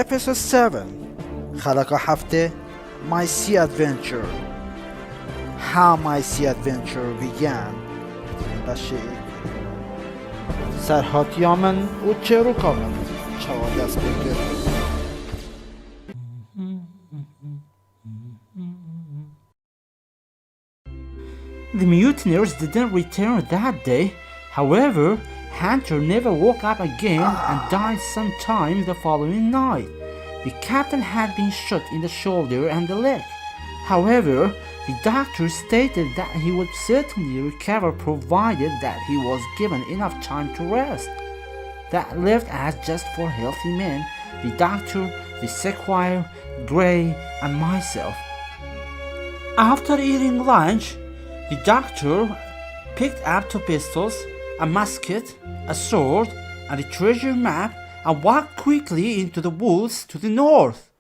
Episode 7 حلقه 7 My Sea Adventure How My Sea Adventure Began بشه سرحات یامن و چرو کامن چهار دست بگیر The mutineers didn't return that day. However, Hunter never woke up again and died sometime the following night. The captain had been shot in the shoulder and the leg. However, the doctor stated that he would certainly recover provided that he was given enough time to rest. That left us just four healthy men, the doctor, the sequoia, Gray, and myself. After eating lunch, the doctor picked up two pistols, a musket, a sword, and a treasure map and walked quickly into the woods to the north.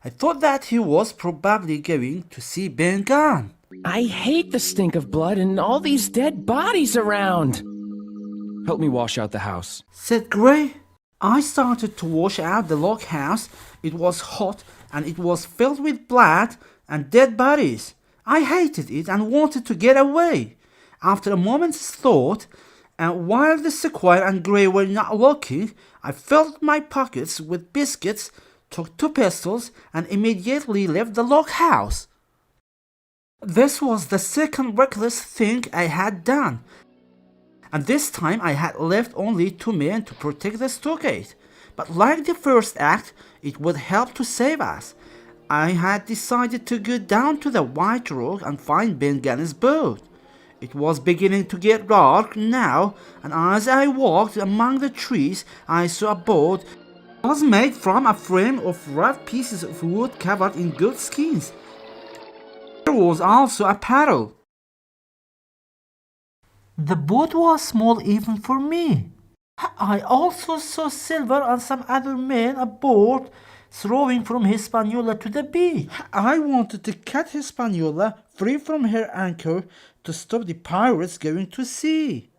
I thought that he was probably going to see Ben Gunn. I hate the stink of blood and all these dead bodies around. Help me wash out the house, Said Gray. I started to wash out the log house. It was hot and it was filled with blood and dead bodies. I hated it and wanted to get away. After a moment's thought, and while the sequoia and Gray were not looking, I filled my pockets with biscuits, took two pistols, and immediately left the log house. This was the second reckless thing I had done, and this time I had left only two men to protect the stockade. But like the first act, it would help to save us. I had decided to go down to the White Rock and find Ben Gunn's boat. It was beginning to get dark now, and as I walked among the trees, I saw a boat. It was made from a frame of rough pieces of wood covered in goat skins. There was also a paddle. The boat was small even for me. I also saw Silver and some other men aboard, throwing from Hispaniola to the beach. I wanted to cut Hispaniola free from her anchor to stop the pirates going to sea.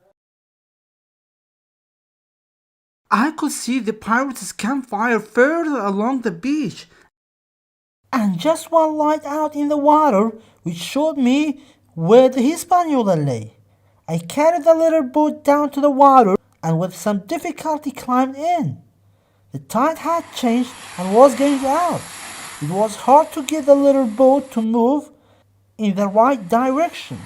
I could see the pirates' campfire further along the beach, and just one light out in the water which showed me where the Hispaniola lay. I carried the little boat down to the water and with some difficulty climbed in. The tide had changed and was going out. It was hard to get the little boat to move in the right direction,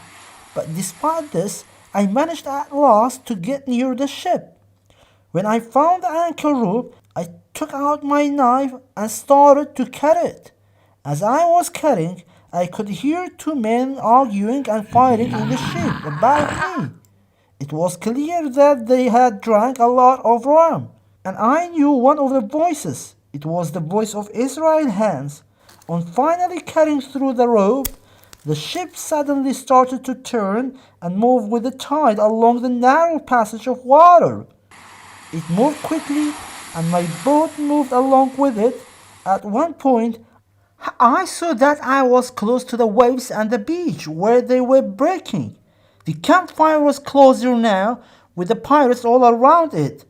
but despite this, I managed at last to get near the ship. When I found the anchor rope, I took out my knife and started to cut it. As I was cutting, I could hear two men arguing and fighting in the ship about me. It was clear that they had drank a lot of rum, and I knew one of the voices. It was the voice of Israel Hands. On finally cutting through the rope, the ship suddenly started to turn and move with the tide along the narrow passage of water. It moved quickly, and my boat moved along with it. At one point, I saw that I was close to the waves and the beach where they were breaking. The campfire was closer now, with the pirates all around it.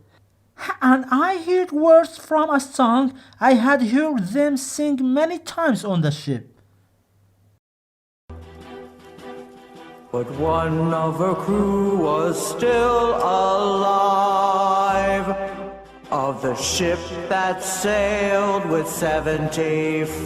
And I heard words from a song I had heard them sing many times on the ship. But one of her crew was still alive, of the ship that sailed with 75.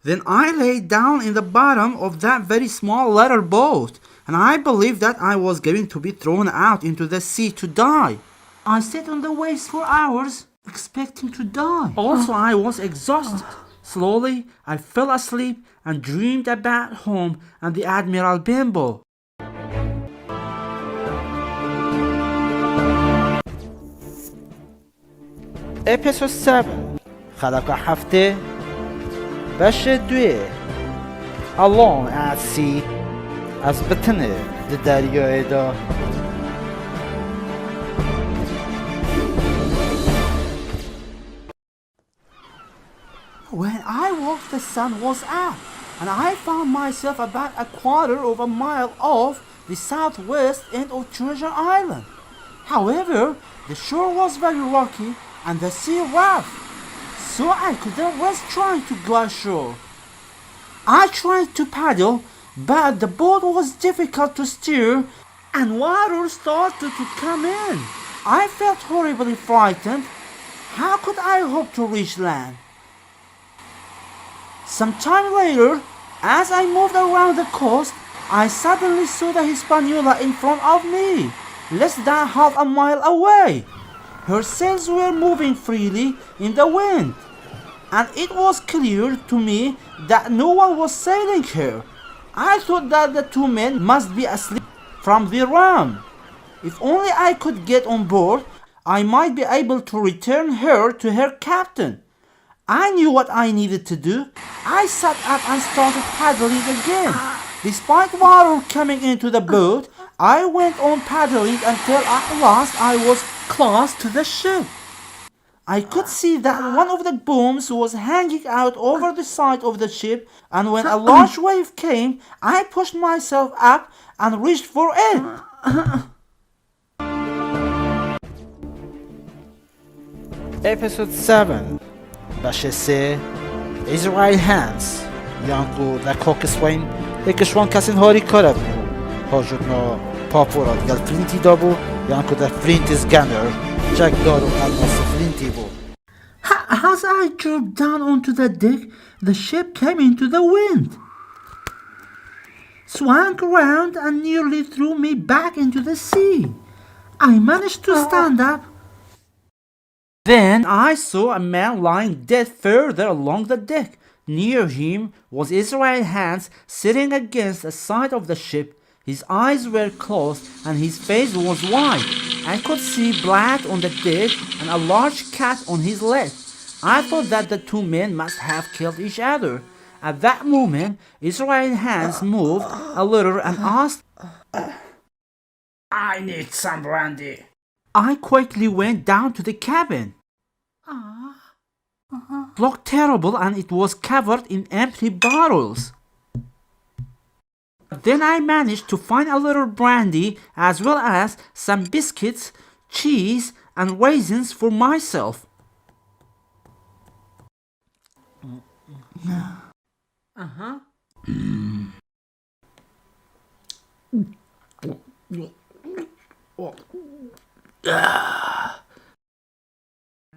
Then I lay down in the bottom of that very small letter boat, and I believed that I was going to be thrown out into the sea to die. I sat on the waves for hours, expecting to die. Also, I was exhausted. Slowly, I fell asleep and dreamed about home and the Admiral Benbow. Episode 7 حلقه 7 بشه 2 Alone at Sea از بطن دریای دا When I woke, the sun was up, and I found myself about a quarter of a mile off the southwest end of Treasure Island. However, the shore was very rocky and the sea rough, so I couldn't rest trying to go ashore. I tried to paddle, but the boat was difficult to steer and water started to come in. I felt horribly frightened. How could I hope to reach land? Some time later, as I moved around the coast, I suddenly saw the Hispaniola in front of me, less than half a mile away. Her sails were moving freely in the wind, and it was clear to me that no one was sailing her. I thought that the two men must be asleep from the rum. If only I could get on board, I might be able to return her to her captain. I knew what I needed to do. I sat up and started paddling again. Despite water coming into the boat, I went on paddling until at last I was close to the ship. I could see that one of the booms was hanging out over the side of the ship, and when a large wave came, I pushed myself up and reached for it. Episode 7 بخش 3 Israel Hands یانکو در کۆکسوین ێکشوان کەسن هۆری کۆرە بوو هۆژوتنۆ پاپۆرات گەل فلینتی دابوو یانکو در فلینتیز گەنر جەک دار و ئەلماس فلینتی بوو. As I dropped down onto the deck, the ship came into the wind, swung around and nearly threw me back into the sea. I managed to stand up. Then I saw a man lying dead further along the deck. Near him was Israel Hands sitting against the side of the ship. His eyes were closed and his face was white. I could see blood on the deck and a large cut on his leg. I thought that the two men must have killed each other. At that moment, Israel Hands moved a little and asked, I need some brandy. I quickly went down to the cabin. It looked terrible and it was covered in empty bottles. Then I managed to find a little brandy as well as some biscuits, cheese, and raisins for myself.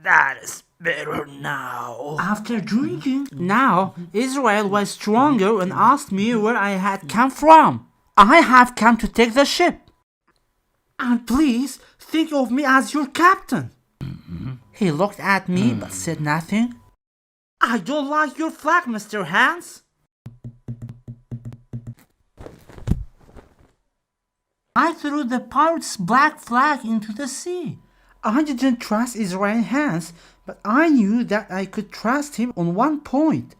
That is better now. After drinking, now Israel was stronger and asked me where I had come from. I have come to take the ship. And please think of me as your captain. He looked at me but said nothing. I don't like your flag, Mr. Hans. I threw the pirate's black flag into the sea. I didn't trust Israel Hands, but I knew that I could trust him on one point.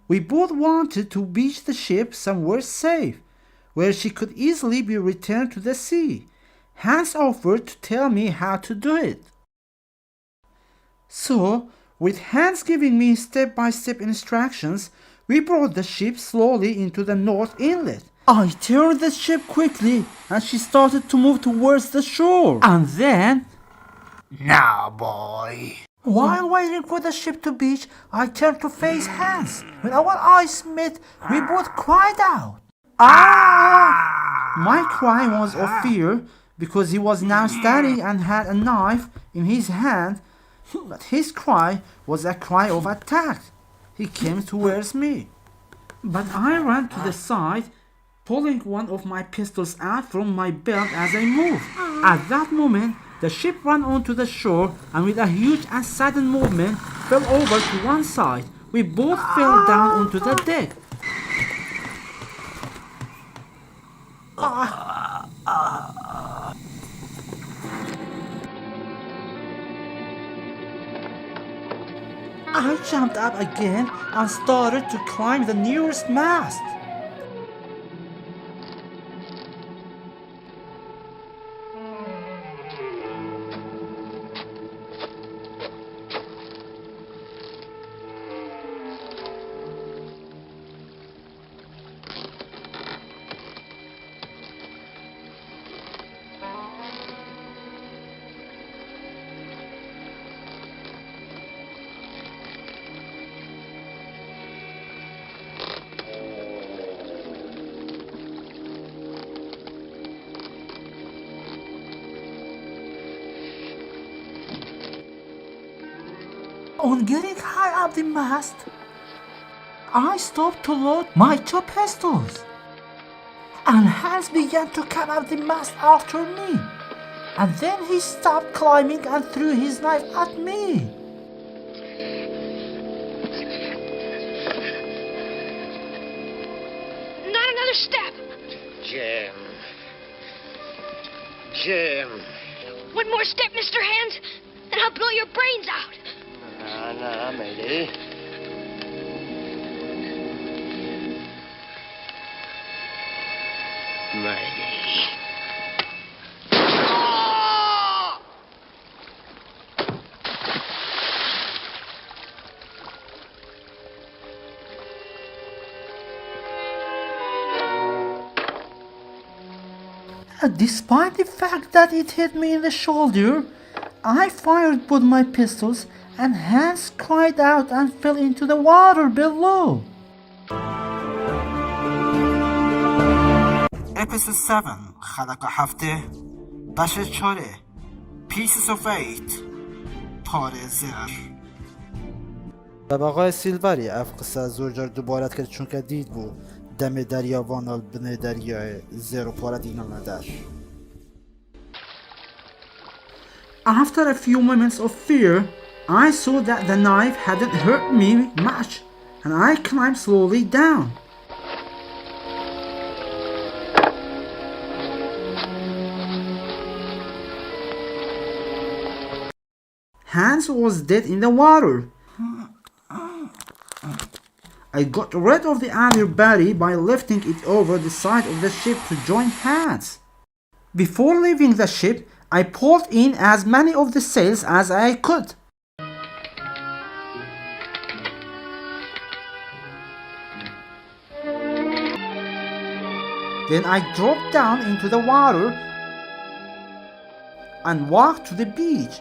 We both wanted to beach the ship somewhere safe, where she could easily be returned to the sea. Hans offered to tell me how to do it. So, with Hans giving me step-by-step instructions, we brought the ship slowly into the North Inlet. I turned the ship quickly and she started to move towards the shore. And then... Now, boy. While waiting for the ship to beach, I turned to face Hans. When our eyes met, we both cried out. Ah! My cry was of fear because he was now standing and had a knife in his hand, but his cry was a cry of attack. He came towards me. But I ran to the side, pulling one of my pistols out from my belt as I moved. At that moment, the ship ran onto the shore and with a huge and sudden movement fell over to one side. We both fell down onto the deck. I jumped up again and started to climb the nearest mast. On getting high up the mast, I stopped to load my two pistols, and Hans began to come up the mast after me. And then he stopped climbing and threw his knife at me. Not another step. Jim. Jim. One more step, Mr. Hands, and I'll blow your brains out. Nah, matey. Matey. Despite the fact that it hit me in the shoulder, I fired both my pistols and Hans cried out and fell into the water below. Episode 7 خلق هفته بخش 4 Pieces of 8 تار زر و با آقای سیلوری اف قصه زور جار دوبارت کرد چون که دید بود دم دریا وانال بنه دریای زر و پارت اینا ندر. After a few moments of fear, I saw that the knife hadn't hurt me much, and I climbed slowly down. Hans was dead in the water. I got rid of the other body by lifting it over the side of the ship to join Hans. Before leaving the ship, I pulled in as many of the sails as I could. Then I dropped down into the water and walked to the beach.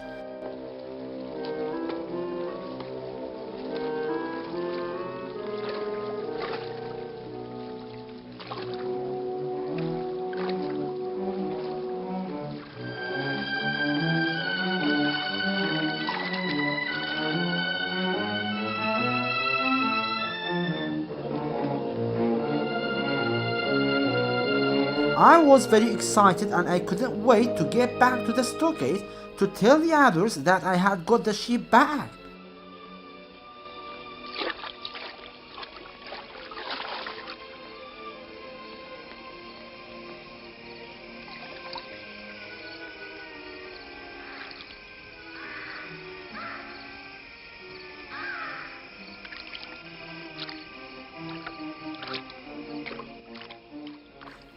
I was very excited and I couldn't wait to get back to the stockade to tell the others that I had got the ship back.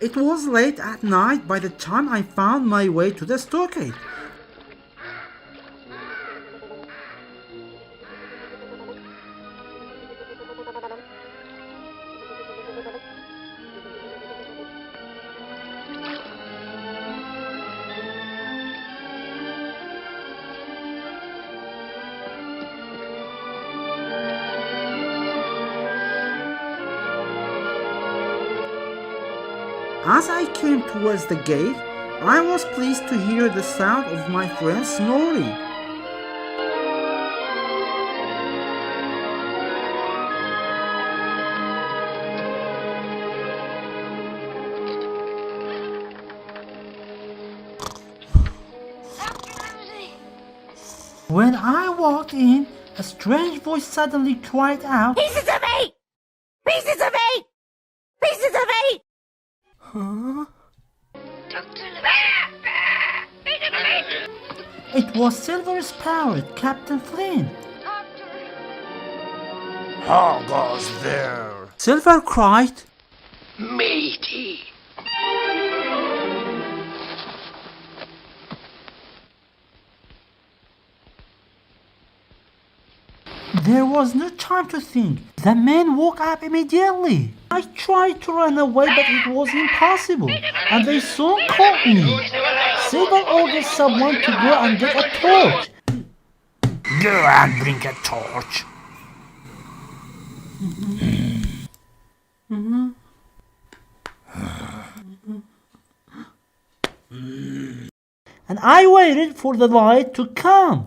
It was late at night by the time I found my way to the stockade. As I came towards the gate, I was pleased to hear the sound of my friend snoring. When I walked in, a strange voice suddenly cried out, Pieces of 8! Pieces of 8! Pieces of 8! "Huh?" Pieces of 8! It was Silver's parrot, Captain Flint. How goes there? Silver cried, Matey. There was no time to think. The men woke up immediately. I tried to run away, but it was impossible, and they soon caught me. Silver ordered someone to go and get a torch. Go and bring a torch. And I waited for the light to come.